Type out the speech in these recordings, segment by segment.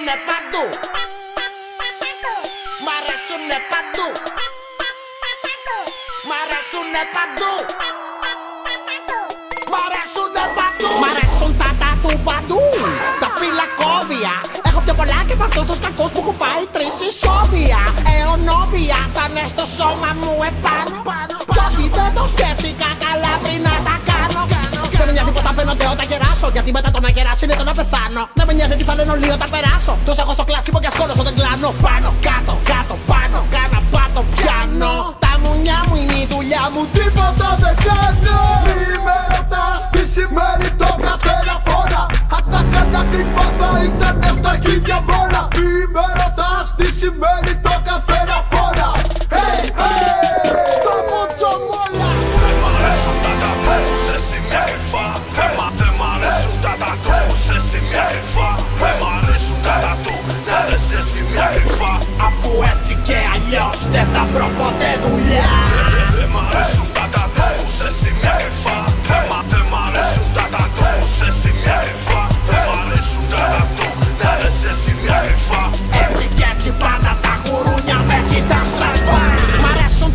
αρέσουνε παντού. Μ' αρέσουνε παντού. Μ' αρέσουνε παντού. Μ' αρέσουνε παντού. Μ' αρέσουν τα τατού παντού. Τα φυλακώδια. Έχω πιο πολλά και από αυτούς τους κακούς που έχουν φάει 3 ισόβια. Αιωνόβια θα είναι στο σώμα μου επάνω. Κι όχι δεν το σκέφτηκα καλά πριν να τα κάνω. Δεν με νοιάζει πως τα φαίνονται όταν κεράσω. Γιατί μετά το να κεράσω είναι το να πεθάνω. Δεν με νοιάζει τι θα λένε όλοι όταν περάσω. Τους έχω στο κλάσιμο και σκόνος όταν κλάνω. Πάνω, κάτω, κάτω, πάνω, κάνα πάτο πιάνω. Τα μουνιά μου είναι η δουλειά μου, τίποτα δεν κάνω. Μη με ρωτάς τι σημαίνει το καθένα φορά. Αν τα κάνα κρυφά θα ήταν στα αρχίδια μόνα. Μη με ρωτάς τι σημαίνει το καθένα φορά. Hey, hey, στο μότσο μόλα. Δεν μ' αρέσουν τα τατού σε σημεία κρυφά. Δεν μ' αρέσουν τα τατού σε σημεία κρυφά. Δεν μ' αρέσουν τα τατού να είναι σε σημεία κρυφά. Αφού έτσι και αλλιώς δεν θα βρω ποτέ δουλειά. Δεν μ' αρέσουν τα τατού σε σημεία κρυφά. Δεν μ' αρέσουν τα τατού σε σημεία κρυφά. Δεν μ' αρέσουν τα τατού να είναι σε σημεία κρυφά. Έτσι κι έτσι πάντα τα γουρούνια με κοιτάς στραβά. Μ' αρέσουν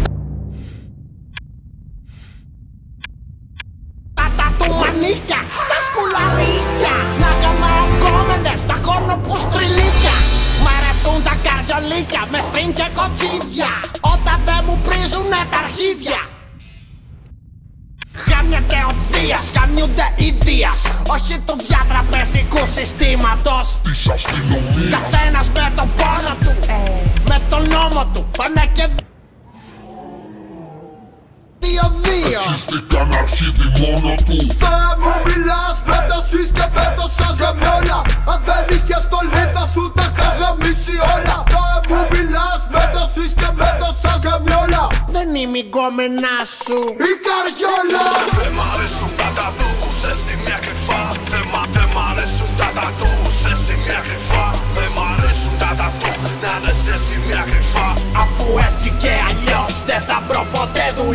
τα τατού μανίκια, τα σκουλαρίκια. Να γαμάω κόμενες, τα κόρνο που στριλίκια. Μ' αρέσουν τα καριολίκια με στριν και κοτσίδια. Όταν δεν μου πρίζουνε τα αρχίδια. Γαμιέται ο Δίας, γαμιούνται οι Δίας. Όχι του διατραπεζικού συστήματος. Της αστυνομίας. Καθένας με τον πόνο του, με τον νόμο του. Πάνε και δύο-δύο. Χίστηκαν αρχίδι μόνο του. Δεν μου μιλάς με το σεις και με το σας γαμιόλα. Αν δεν είχες στολή θα σου τα χαγαμίσει όλα. Δεν μου μιλάς με το σεις και με το σας γαμιόλα. Δεν είμαι η γκόμενά σου η καριόλα. Δεν μ' αρέσουν τα τατού σε σημεία κρυφά. Δεν μ' αρέσουν τα τατού σε σημεία κρυφά. Δεν μ' αρέσουν τα τατού να είναι σε σημεία κρυφά. Αφού έτσι και αλλιώς δεν θα βρω ποτέ δουλειά.